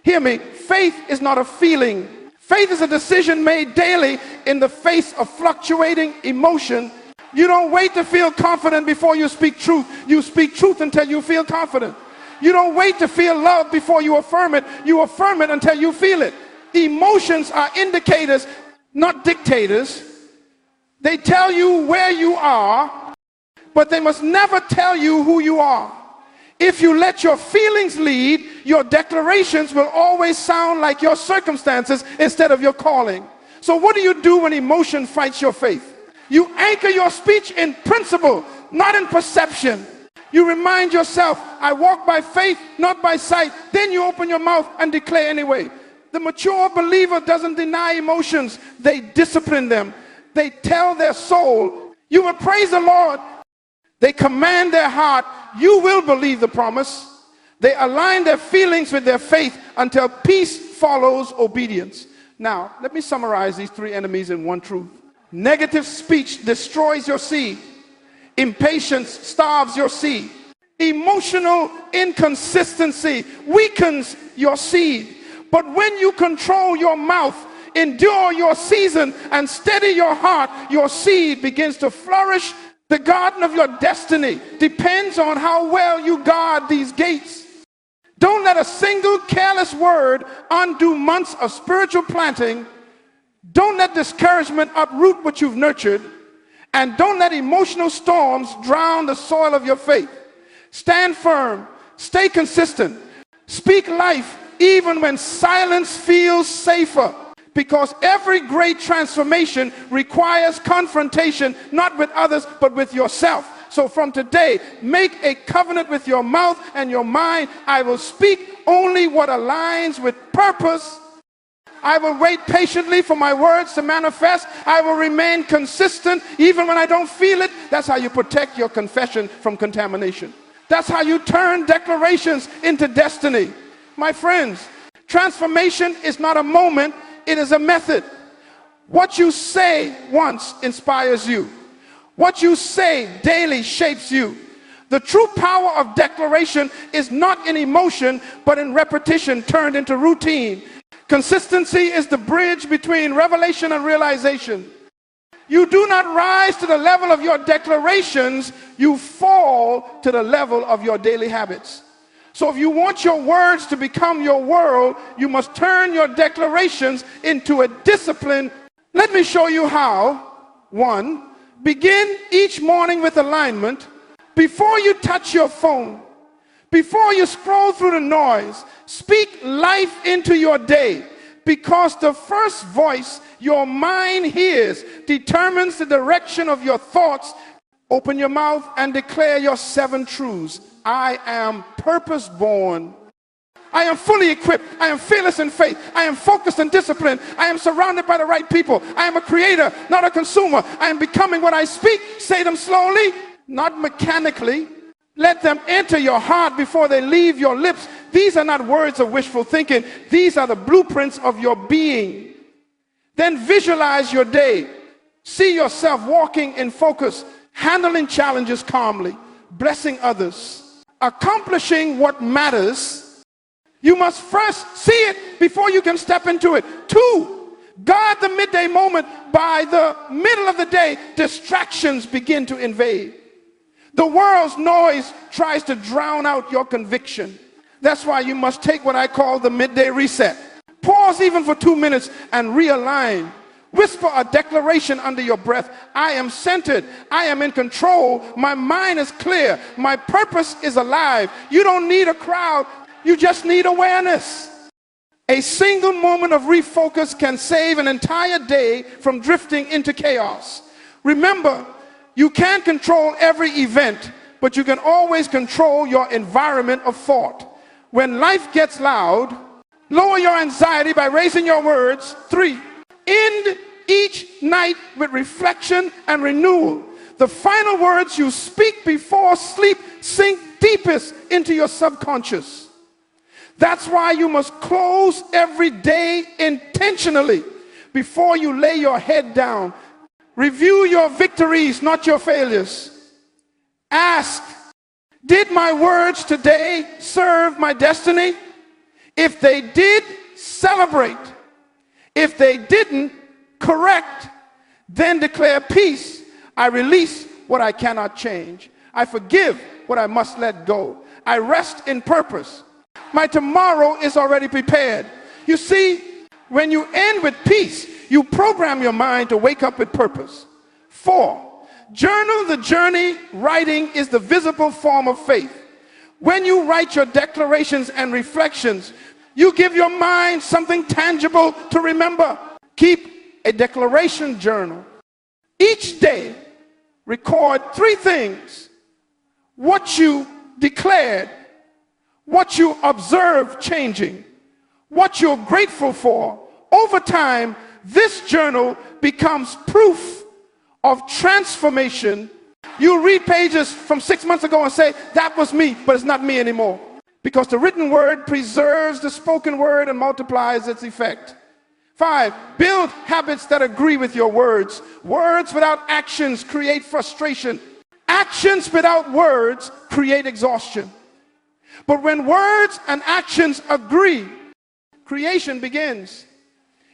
Hear me, faith is not a feeling. Faith is a decision made daily in the face of fluctuating emotion. You don't wait to feel confident before you speak truth. You speak truth until you feel confident. You don't wait to feel love before you affirm it. You affirm it until you feel it. Emotions are indicators, not dictators. They tell you where you are, but they must never tell you who you are. If you let your feelings lead, your declarations will always sound like your circumstances instead of your calling. So what do you do when emotion fights your faith? You anchor your speech in principle, not in perception. You remind yourself, I walk by faith, not by sight. Then you open your mouth and declare anyway. The mature believer doesn't deny emotions. They discipline them. They tell their soul, you will praise the Lord. They command their heart, you will believe the promise. They align their feelings with their faith until peace follows obedience. Now, let me summarize these three enemies in one truth. Negative speech destroys your seed. Impatience starves your seed. Emotional inconsistency weakens your seed. But when you control your mouth, endure your season, and steady your heart, your seed begins to flourish. The garden of your destiny depends on how well you guard these gates. Don't let a single careless word undo months of spiritual planting. Don't let discouragement uproot what you've nurtured. And don't let emotional storms drown the soil of your faith. Stand firm. Stay consistent. Speak life even when silence feels safer. Because every great transformation requires confrontation, not with others, but with yourself. So from today, make a covenant with your mouth and your mind. I will speak only what aligns with purpose. I will wait patiently for my words to manifest. I will remain consistent even when I don't feel it. That's how you protect your confession from contamination. That's how you turn declarations into destiny. My friends, transformation is not a moment. It is a method. What you say once inspires you. What you say daily shapes you. The true power of declaration is not in emotion, but in repetition turned into routine. Consistency is the bridge between revelation and realization. You do not rise to the level of your declarations, you fall to the level of your daily habits. So if you want your words to become your world, you must turn your declarations into a discipline. Let me show you how. 1, begin each morning with alignment. Before you touch your phone, before you scroll through the noise, speak life into your day. Because the first voice your mind hears determines the direction of your thoughts. Open your mouth and declare your 7 truths. I am purpose born. I am fully equipped. I am fearless in faith. I am focused and disciplined. I am surrounded by the right people. I am a creator, not a consumer. I am becoming what I speak. Say them slowly, not mechanically. Let them enter your heart before they leave your lips. These are not words of wishful thinking. These are the blueprints of your being. Then visualize your day. See yourself walking in focus, handling challenges calmly, blessing others, accomplishing what matters. You must first see it before you can step into it. 2, guard the midday moment. By the middle of the day, distractions begin to invade. The world's noise tries to drown out your conviction. That's why you must take what I call the midday reset. Pause even for 2 minutes and realign. Whisper a declaration under your breath. I am centered. I am in control. My mind is clear. My purpose is alive. You don't need a crowd. You just need awareness. A single moment of refocus can save an entire day from drifting into chaos. Remember, you can't control every event, but you can always control your environment of thought. When life gets loud, lower your anxiety by raising your words. 3, end each night with reflection and renewal. The final words you speak before sleep sink deepest into your subconscious. That's why you must close every day intentionally before you lay your head down. Review your victories, not your failures. Ask, did my words today serve my destiny? If they did, celebrate. If they didn't, correct. Then declare peace. I release what I cannot change. I forgive what I must let go. I rest in purpose. My tomorrow is already prepared. You see, when you end with peace, you program your mind to wake up with purpose. 4, journal the journey. Writing is the visible form of faith. When you write your declarations and reflections, you give your mind something tangible to remember. Keep a declaration journal. Each day, record 3 things: what you declared, what you observed changing, what you're grateful for. Over time, this journal becomes proof of transformation. You read pages from 6 months ago and say, that was me, but it's not me anymore. Because the written word preserves the spoken word and multiplies its effect. 5, build habits that agree with your words. Words without actions create frustration. Actions without words create exhaustion. But when words and actions agree, creation begins.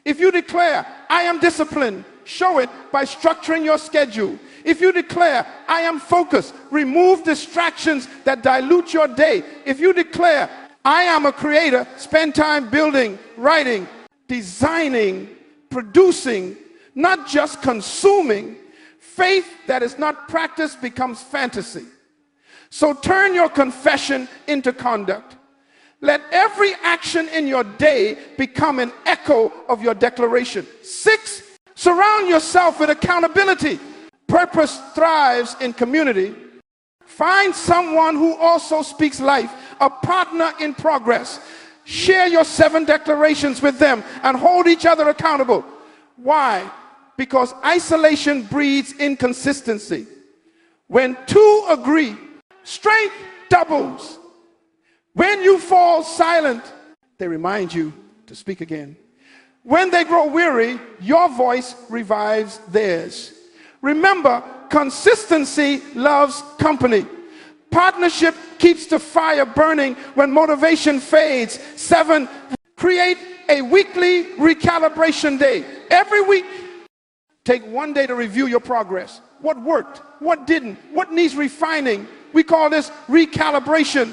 If you declare, I am disciplined, show it by structuring your schedule. If you declare, I am focused, remove distractions that dilute your day. If you declare, I am a creator, spend time building, writing, designing, producing, not just consuming. Faith that is not practiced becomes fantasy. So turn your confession into conduct. Let every action in your day become an echo of your declaration. 6, surround yourself with accountability. Purpose thrives in community. Find someone who also speaks life, a partner in progress. Share your 7 declarations with them and hold each other accountable. Why? Because isolation breeds inconsistency. When 2 agree, strength doubles. When you fall silent, they remind you to speak again. When they grow weary, your voice revives theirs. Remember, consistency loves company. Partnership keeps the fire burning when motivation fades. 7, create a weekly recalibration day. Every week, take 1 day to review your progress. What worked? What didn't? What needs refining? We call this recalibration.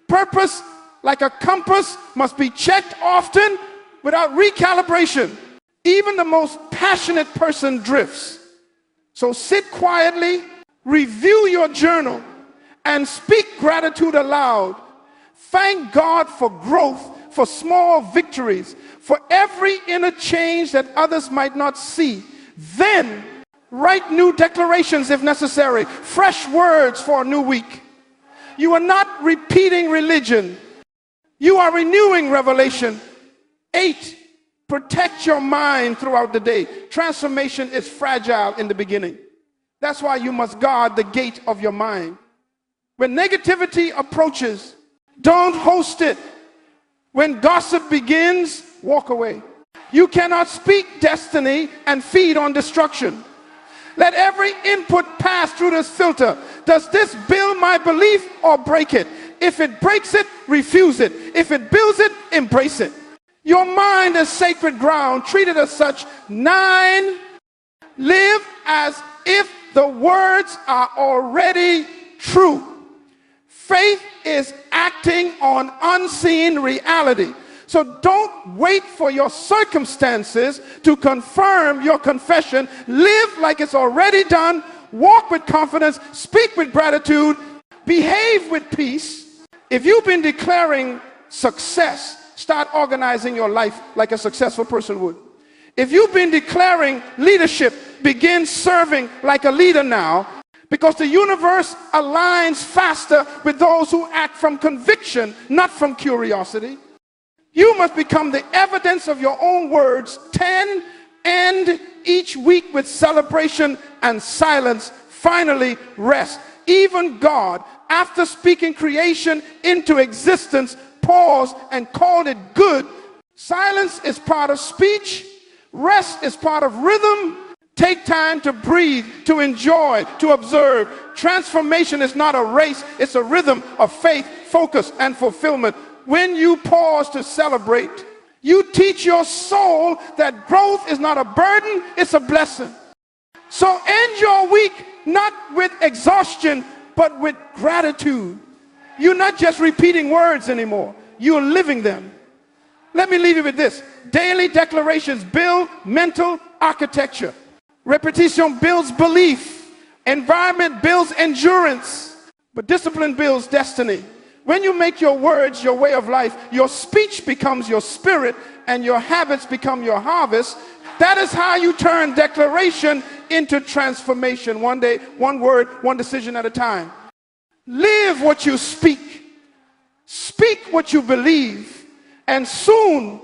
Purpose, like a compass, must be checked often. Without recalibration, even the most passionate person drifts. So sit quietly, review your journal, and speak gratitude aloud. Thank God for growth, for small victories, for every inner change that others might not see. Then write new declarations if necessary, fresh words for a new week. You are not repeating religion. You are renewing revelation. 8, protect your mind throughout the day. Transformation is fragile in the beginning. That's why you must guard the gate of your mind. When negativity approaches, don't host it. When gossip begins, walk away. You cannot speak destiny and feed on destruction. Let every input pass through this filter. Does this build my belief or break it? If it breaks it, refuse it. If it builds it, embrace it. Your mind is sacred ground. Treat it as such. 9, live as if the words are already true. Faith is acting on unseen reality. So don't wait for your circumstances to confirm your confession. Live like it's already done. Walk with confidence. Speak with gratitude. Behave with peace. If you've been declaring success, start organizing your life like a successful person would. If you've been declaring leadership, begin serving like a leader now, because the universe aligns faster with those who act from conviction, not from curiosity. You must become the evidence of your own words. 10, end each week with celebration and silence. Finally, rest. Even God, after speaking creation into existence, paused and called it good. Silence is part of speech. Rest is part of rhythm. Take time to breathe, to enjoy, to observe. Transformation is not a race, it's a rhythm of faith, focus, and fulfillment. When you pause to celebrate, you teach your soul that growth is not a burden, it's a blessing. So end your week not with exhaustion, but with gratitude. You're not just repeating words anymore, you're living them. Let me leave you with this. Daily declarations build mental architecture. Repetition builds belief. Environment builds endurance. But discipline builds destiny. When you make your words your way of life, your speech becomes your spirit and your habits become your harvest. That is how you turn declaration into transformation. One day, one word, one decision at a time. Live what you speak. Speak what you believe. And soon,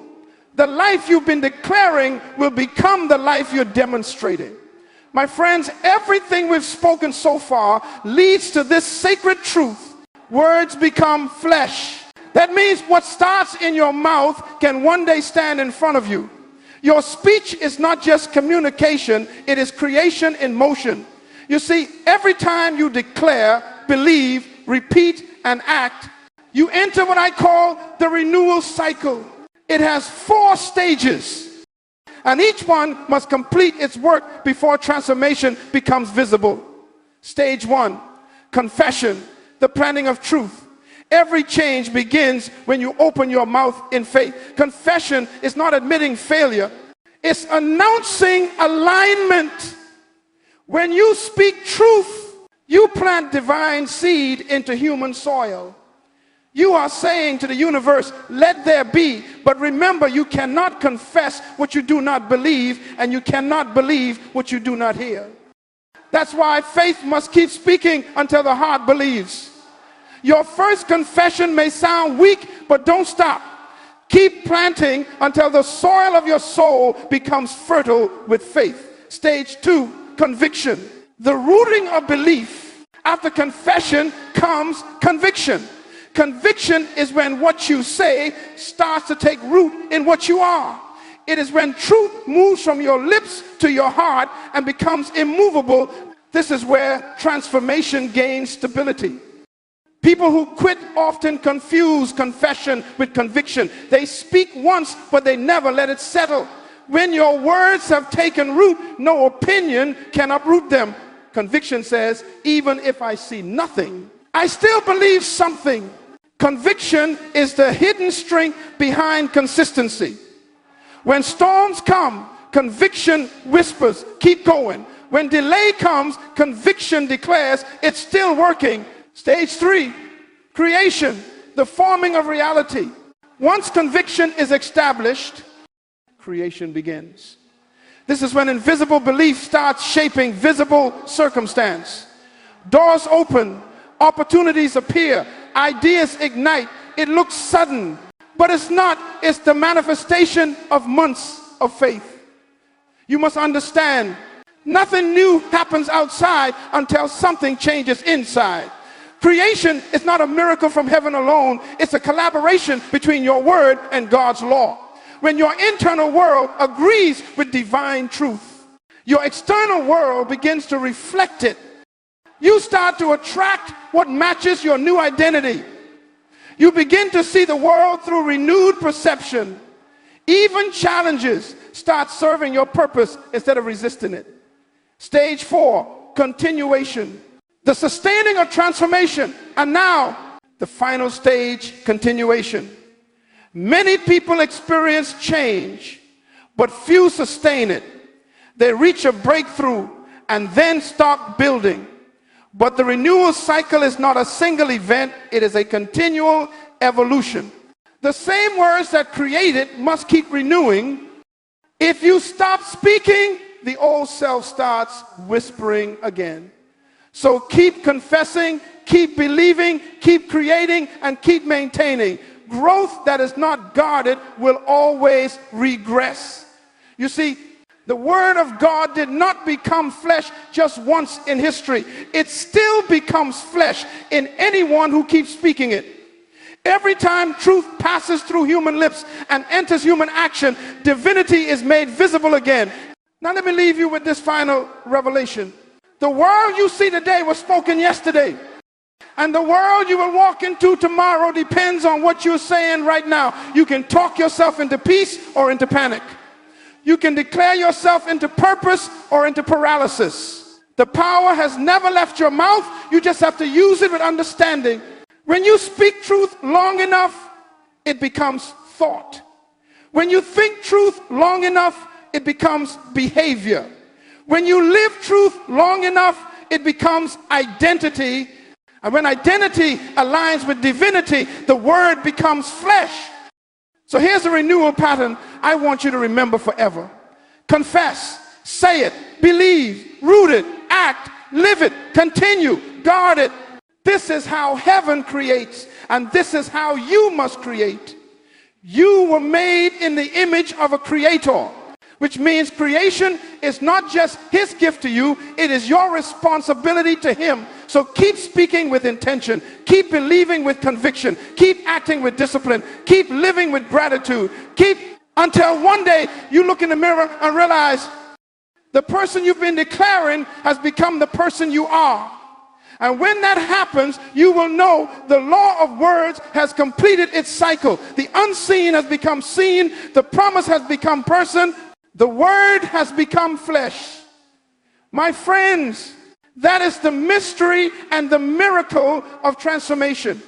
the life you've been declaring will become the life you're demonstrating. My friends, everything we've spoken so far leads to this sacred truth. Words become flesh. That means what starts in your mouth can one day stand in front of you. Your speech is not just communication, it is creation in motion. You see, every time you declare, believe, repeat, and act, you enter what I call the renewal cycle. It has 4 stages, and each one must complete its work before transformation becomes visible. Stage 1, confession, the planting of truth. Every change begins when you open your mouth in faith. Confession is not admitting failure, it's announcing alignment. When you speak truth, you plant divine seed into human soil. You are saying to the universe, let there be. But remember, you cannot confess what you do not believe, and you cannot believe what you do not hear. That's why faith must keep speaking until the heart believes. Your first confession may sound weak, but don't stop. Keep planting until the soil of your soul becomes fertile with faith. Stage 2, conviction. The rooting of belief. After confession comes conviction. Conviction is when what you say starts to take root in what you are. It is when truth moves from your lips to your heart and becomes immovable. This is where transformation gains stability. People who quit often confuse confession with conviction. They speak once, but they never let it settle. When your words have taken root, no opinion can uproot them. Conviction says, even if I see nothing, I still believe something. Conviction is the hidden strength behind consistency. When storms come, conviction whispers, keep going. When delay comes, conviction declares, it's still working. Stage 3, creation, the forming of reality. Once conviction is established, creation begins. This is when invisible belief starts shaping visible circumstance. Doors open, opportunities appear, ideas ignite. It looks sudden, but it's not. It's the manifestation of months of faith. You must understand, nothing new happens outside until something changes inside. Creation is not a miracle from heaven alone. It's a collaboration between your word and God's law. When your internal world agrees with divine truth, your external world begins to reflect it. You start to attract what matches your new identity. You begin to see the world through renewed perception. Even challenges start serving your purpose instead of resisting it. Stage 4, continuation. The sustaining of transformation. And now, the final stage, continuation. Many people experience change, but few sustain it. They reach a breakthrough and then stop building. But the renewal cycle is not a single event, it is a continual evolution. The same words that created must keep renewing. If you stop speaking, the old self starts whispering again. So keep confessing, keep believing, keep creating, and keep maintaining. Growth that is not guarded will always regress. You see, the word of God did not become flesh just once in history. It still becomes flesh in anyone who keeps speaking it. Every time truth passes through human lips and enters human action, divinity is made visible again. Now let me leave you with this final revelation. The world you see today was spoken yesterday. And the world you will walk into tomorrow depends on what you're saying right now. You can talk yourself into peace or into panic. You can declare yourself into purpose or into paralysis. The power has never left your mouth. You just have to use it with understanding. When you speak truth long enough, it becomes thought. When you think truth long enough, it becomes behavior. When you live truth long enough, it becomes identity. And when identity aligns with divinity, the word becomes flesh. So here's a renewal pattern I want you to remember forever. Confess, say it, believe, root it, act, live it, continue, guard it. This is how heaven creates, and this is how you must create. You were made in the image of a creator, which means creation is not just his gift to you, it is your responsibility to him. So keep speaking with intention, keep believing with conviction, keep acting with discipline, keep living with gratitude, keep until one day you look in the mirror and realize the person you've been declaring has become the person you are. And when that happens, you will know the law of words has completed its cycle. The unseen has become seen, the promise has become person, the word has become flesh. My friends, that is the mystery and the miracle of transformation.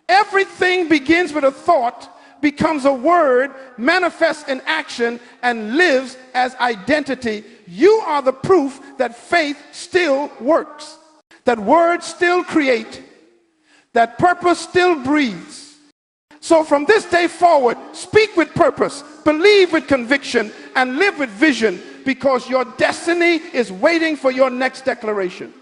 Everything begins with a thought, becomes a word, manifests in action, and lives as identity. You are the proof that faith still works, that words still create, that purpose still breathes. So from this day forward, speak with purpose, believe with conviction, and live with vision, because your destiny is waiting for your next declaration.